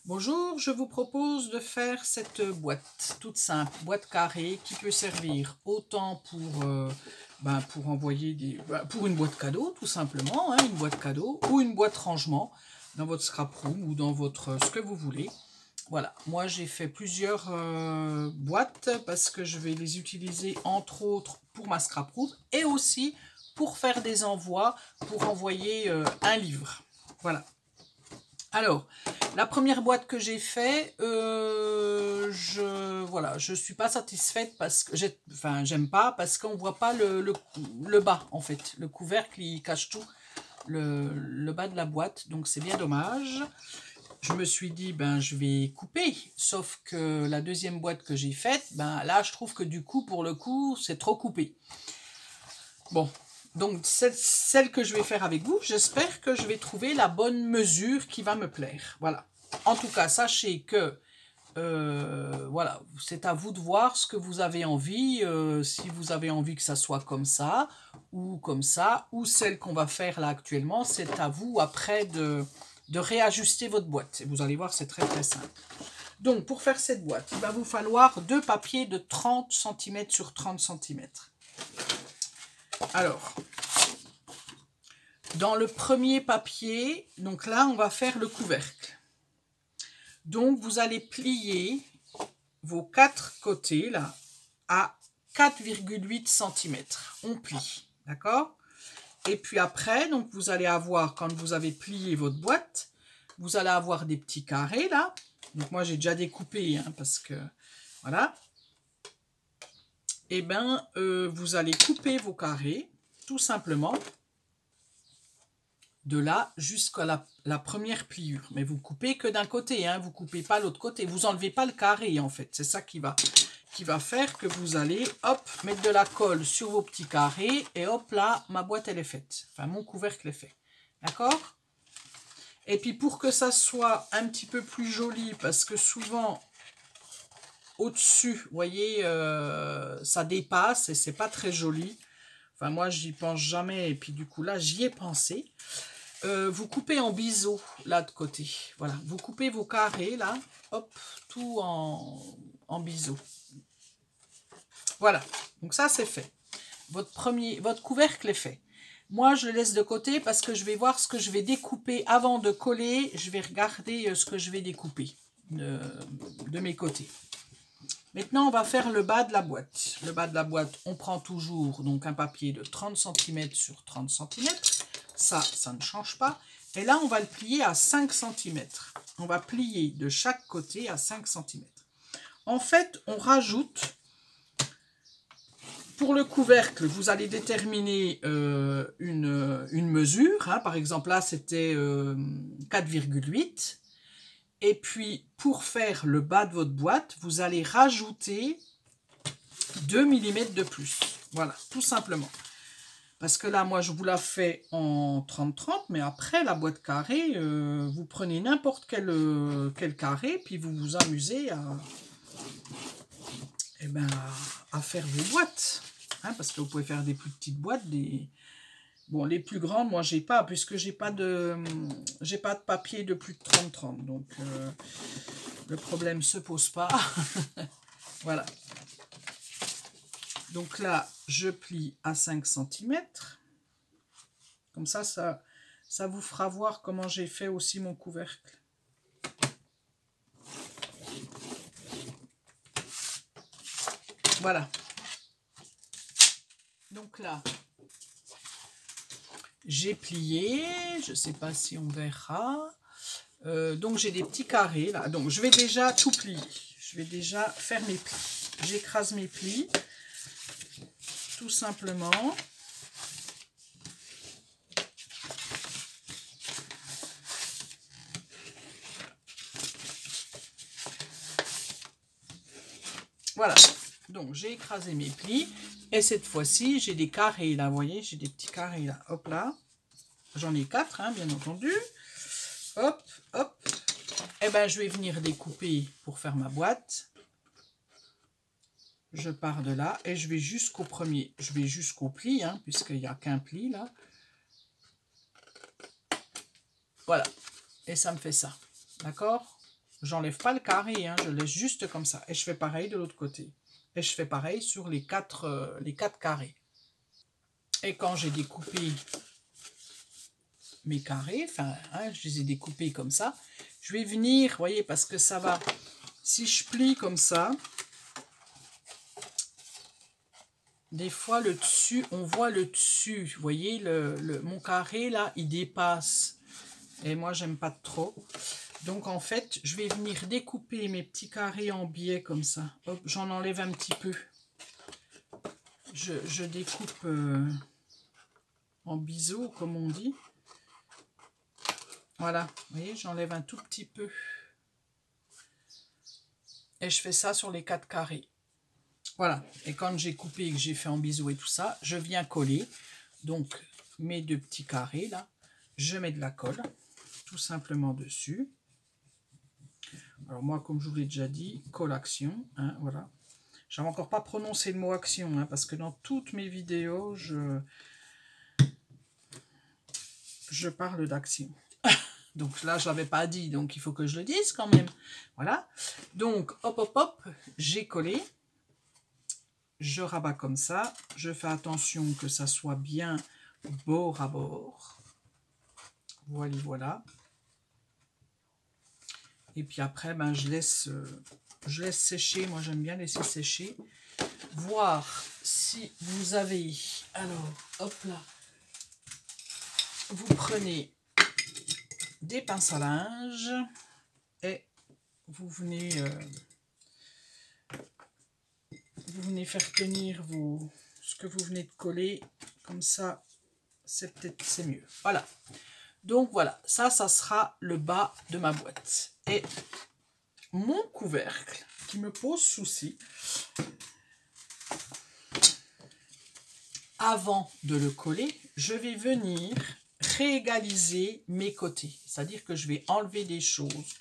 Bonjour, je vous propose de faire cette boîte toute simple, boîte carrée qui peut servir autant pour envoyer pour une boîte cadeau tout simplement, hein, une boîte cadeau ou une boîte rangement dans votre scrap room ou dans votre ce que vous voulez. Voilà, moi j'ai fait plusieurs boîtes parce que je vais les utiliser entre autres pour ma scrap room et aussi pour faire des envois, pour envoyer un livre. Voilà. Alors, la première boîte que j'ai fait, je suis pas satisfaite parce que j'aime pas parce qu'on voit pas le bas en fait. Le couvercle il cache tout, le bas de la boîte, donc c'est bien dommage. Je me suis dit je vais couper, sauf que la deuxième boîte que j'ai faite, là je trouve que du coup pour le coup c'est trop coupé. Bon. Donc, celle que je vais faire avec vous, j'espère que je vais trouver la bonne mesure qui va me plaire. Voilà. En tout cas, sachez que, voilà, c'est à vous de voir ce que vous avez envie. Si vous avez envie que ça soit comme ça, ou celle qu'on va faire là actuellement, c'est à vous après de réajuster votre boîte. Et vous allez voir, c'est très très simple. Donc, pour faire cette boîte, il va vous falloir deux papiers de 30 cm sur 30 cm. Alors, dans le premier papier, donc là, on va faire le couvercle. Donc, vous allez plier vos quatre côtés, là, à 4,8 cm. On plie, d'accord? Et puis après, donc vous allez avoir, quand vous avez plié votre boîte, vous allez avoir des petits carrés, là. Donc, moi, j'ai déjà découpé, hein, parce que, voilà. Et vous allez couper vos carrés, tout simplement, de là jusqu'à la première pliure. Mais vous coupez que d'un côté, hein, vous ne coupez pas l'autre côté. Vous n'enlevez pas le carré, en fait. C'est ça qui va faire que vous allez, hop, mettre de la colle sur vos petits carrés. Et hop, là, ma boîte, elle est faite. Enfin, mon couvercle est fait. D'accord? Et puis, pour que ça soit un petit peu plus joli, parce que souvent, au-dessus, vous voyez, ça dépasse et c'est pas très joli. Enfin, moi, j'y pense jamais. Et puis, du coup, là, j'y ai pensé. Vous coupez en biseau, là, de côté. Voilà. Vous coupez vos carrés, là. Hop, tout en biseau. Voilà. Donc, ça, c'est fait. Votre couvercle est fait. Moi, je le laisse de côté parce que je vais voir ce que je vais découper avant de coller. Je vais regarder ce que je vais découper de mes côtés. Maintenant, on va faire le bas de la boîte. Le bas de la boîte, on prend toujours donc un papier de 30 cm sur 30 cm. Ça ne change pas. Et là, on va le plier à 5 cm. On va plier de chaque côté à 5 cm. En fait, on rajoute, pour le couvercle, vous allez déterminer une mesure. Hein. Par exemple, là, c'était 4,8. Et puis, pour faire le bas de votre boîte, vous allez rajouter 2 mm de plus. Voilà, tout simplement. Parce que là, moi, je vous la fais en 30-30, mais après, la boîte carrée, vous prenez n'importe quel carré, puis vous vous amusez à faire vos boîtes. Hein, parce que vous pouvez faire des plus petites boîtes, Bon, les plus grandes, moi, j'ai pas, puisque j'ai pas de papier de plus de 30-30. Donc, le problème se pose pas. Voilà. Donc là, je plie à 5 cm. Comme ça vous fera voir comment j'ai fait aussi mon couvercle. Voilà. Donc là, j'ai plié, je ne sais pas si on verra. Donc j'ai des petits carrés là. Donc je vais déjà tout plier. Je vais déjà faire mes plis. J'écrase mes plis. Tout simplement. Voilà. Donc j'ai écrasé mes plis. Et cette fois-ci, j'ai des carrés là. Vous voyez, j'ai des petits carrés là. Hop là. J'en ai 4, hein, bien entendu. Hop, hop. Et je vais venir découper pour faire ma boîte. Je pars de là et je vais jusqu'au premier. Je vais jusqu'au pli, hein, puisqu'il n'y a qu'un pli là. Voilà. Et ça me fait ça. D'accord? J'enlève pas le carré, hein, je laisse juste comme ça. Et je fais pareil de l'autre côté. Et je fais pareil sur les quatre carrés. Et quand j'ai découpé mes carrés, enfin, hein, je les ai découpés comme ça, je vais venir, vous voyez, parce que ça va, si je plie comme ça, des fois le dessus, on voit le dessus, vous voyez, mon carré là, il dépasse. Et moi, j'aime pas trop. Donc, en fait, je vais venir découper mes petits carrés en biais comme ça. Hop, j'en enlève un petit peu. Je découpe en biseau, comme on dit. Voilà, vous voyez, j'enlève un tout petit peu. Et je fais ça sur les 4 carrés. Voilà, et quand j'ai coupé et que j'ai fait en biseau et tout ça, je viens coller. Donc, mes 2 petits carrés, là, je mets de la colle, tout simplement dessus. Alors moi, comme je vous l'ai déjà dit, colle action, hein, voilà. Je n'avais encore pas prononcé le mot action, hein, parce que dans toutes mes vidéos, je parle d'action. Donc là, je ne l'avais pas dit, donc il faut que je le dise quand même. Voilà. Donc, hop, hop, hop, j'ai collé. Je rabats comme ça. Je fais attention que ça soit bien bord à bord. Voilà, voilà. Et puis après, ben, je laisse sécher. Moi, j'aime bien laisser sécher. Voir si vous avez... Alors, hop là. Vous prenez des pinces à linge et vous venez faire tenir ce que vous venez de coller. Comme ça, c'est mieux. Voilà. Donc voilà, ça sera le bas de ma boîte. Et mon couvercle qui me pose souci, avant de le coller, je vais venir réégaliser mes côtés. C'est-à-dire que je vais enlever des choses.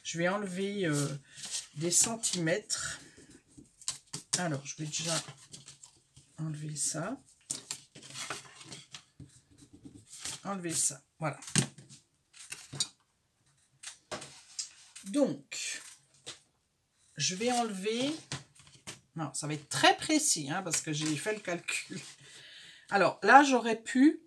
Je vais enlever des centimètres. Alors, je vais déjà enlever ça. Enlever ça. Voilà. Donc, je vais enlever... Non, ça va être très précis, hein, parce que j'ai fait le calcul. Alors, là, j'aurais pu,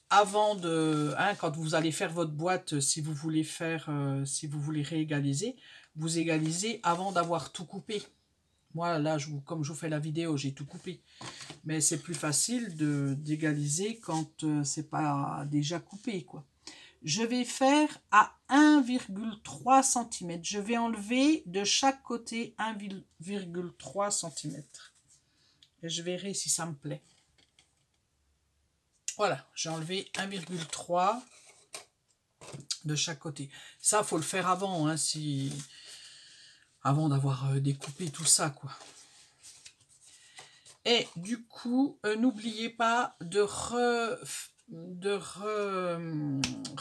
avant de... Hein, quand vous allez faire votre boîte, si vous voulez faire... si vous voulez réégaliser, vous égalisez avant d'avoir tout coupé. Moi, là, comme je vous fais la vidéo, j'ai tout coupé. Mais c'est plus facile d'égaliser quand c'est pas déjà coupé, quoi. Je vais faire à 1,3 cm. Je vais enlever de chaque côté 1,3 cm. Et je verrai si ça me plaît. Voilà, j'ai enlevé 1,3 de chaque côté. Ça, faut le faire avant, hein, avant d'avoir découpé tout ça, quoi. Et du coup, n'oubliez pas de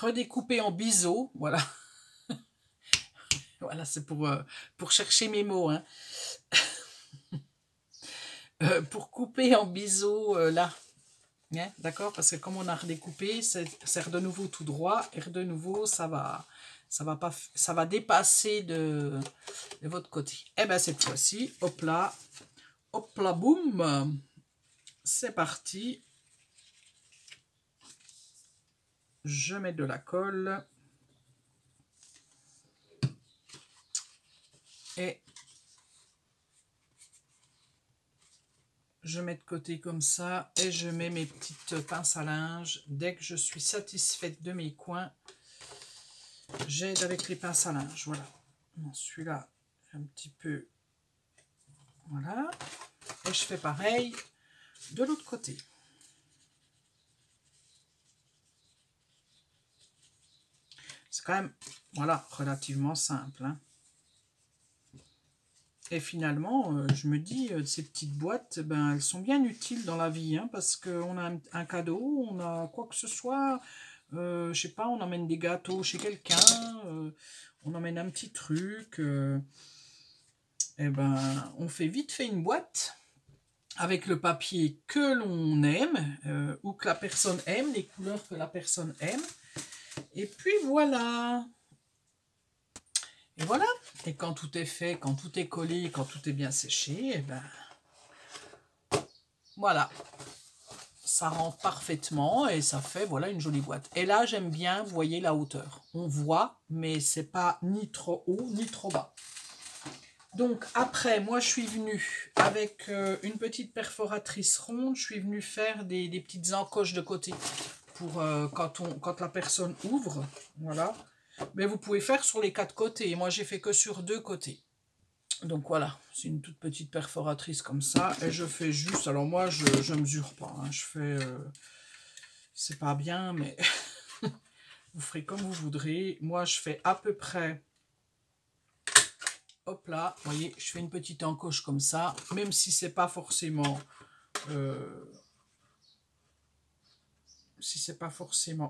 redécouper en biseau. Voilà. Voilà, c'est pour chercher mes mots. Hein. Pour couper en biseau, là. Hein, d'accord? Parce que comme on a redécoupé, c'est de nouveau tout droit. Et de nouveau, ça va dépasser de votre côté. Et bien, cette fois-ci, hop là, boum. C'est parti. Je mets de la colle. Et je mets de côté comme ça. Et je mets mes petites pinces à linge. Dès que je suis satisfaite de mes coins, j'aide avec les pinces à linge. Voilà. Celui-là, un petit peu. Voilà. Et je fais pareil de l'autre côté. C'est quand même, voilà, relativement simple. Hein. Et finalement, je me dis, ces petites boîtes, ben, elles sont bien utiles dans la vie, hein, parce qu'on a un cadeau, on a quoi que ce soit, je sais pas, on emmène des gâteaux chez quelqu'un, on emmène un petit truc, et ben, on fait vite fait une boîte avec le papier que l'on aime, ou que la personne aime, les couleurs que la personne aime, et puis voilà. Et voilà. Et quand tout est fait, quand tout est collé, quand tout est bien séché, et ben voilà. Ça rentre parfaitement et ça fait voilà une jolie boîte. Et là, j'aime bien, vous voyez la hauteur. On voit, mais c'est pas ni trop haut ni trop bas. Donc après, moi je suis venue avec une petite perforatrice ronde, je suis venue faire des petites encoches de côté pour quand la personne ouvre, voilà. Mais vous pouvez faire sur les 4 côtés, moi j'ai fait que sur 2 côtés. Donc voilà, c'est une toute petite perforatrice comme ça, et je fais juste, alors moi je mesure pas, hein, je fais, c'est pas bien, mais vous ferez comme vous voudrez. Moi je fais à peu près... Hop là, vous voyez, je fais une petite encoche comme ça, même si c'est pas forcément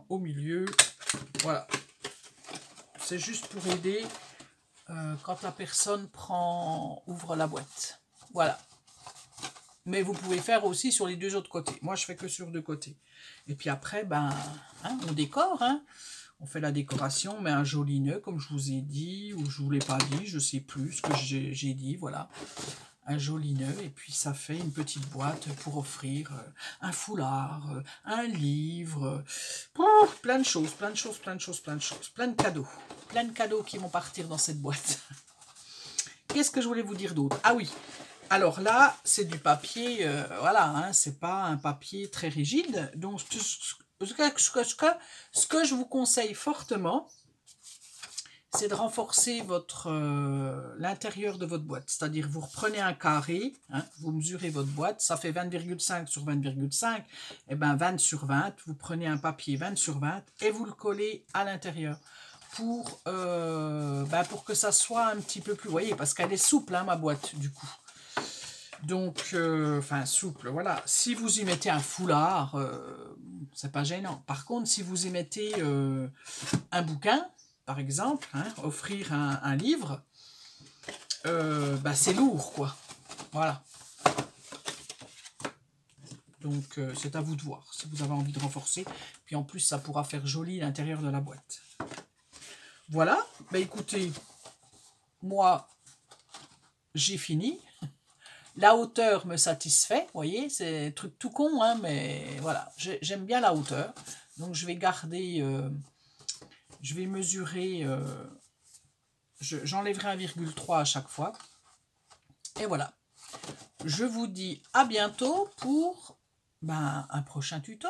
au milieu. Voilà, c'est juste pour aider quand la personne ouvre la boîte. Voilà. Mais vous pouvez faire aussi sur les 2 autres côtés. Moi, je fais que sur 2 côtés. Et puis après, ben, hein, on décore, hein. On fait la décoration, on met un joli nœud, comme je vous ai dit, ou je ne vous l'ai pas dit, je ne sais plus ce que j'ai dit, voilà. Un joli nœud, et puis ça fait une petite boîte pour offrir un foulard, un livre, plein de choses, plein de choses, plein de choses, plein de choses, plein de cadeaux qui vont partir dans cette boîte. Qu'est-ce que je voulais vous dire d'autre? Ah oui, alors là, c'est du papier, voilà, hein, c'est pas un papier très rigide, donc ce que je vous conseille fortement, c'est de renforcer l'intérieur de votre boîte. C'est-à-dire, vous reprenez un carré, hein, vous mesurez votre boîte, ça fait 20,5 sur 20,5, et bien 20 sur 20, vous prenez un papier 20 sur 20 et vous le collez à l'intérieur pour que ça soit un petit peu plus, vous voyez, parce qu'elle est souple, hein, ma boîte, du coup. Donc, enfin, souple, voilà. Si vous y mettez un foulard, c'est pas gênant. Par contre, si vous y mettez un bouquin, par exemple, hein, offrir un livre, c'est lourd, quoi. Voilà. Donc, c'est à vous de voir, si vous avez envie de renforcer. Puis en plus, ça pourra faire joli l'intérieur de la boîte. Voilà. Bah, écoutez, moi, j'ai fini. La hauteur me satisfait, vous voyez, c'est un truc tout con, hein, mais voilà, j'aime bien la hauteur. Donc je vais garder, je vais mesurer, j'enlèverai 1,3 à chaque fois. Et voilà, je vous dis à bientôt pour un prochain tuto.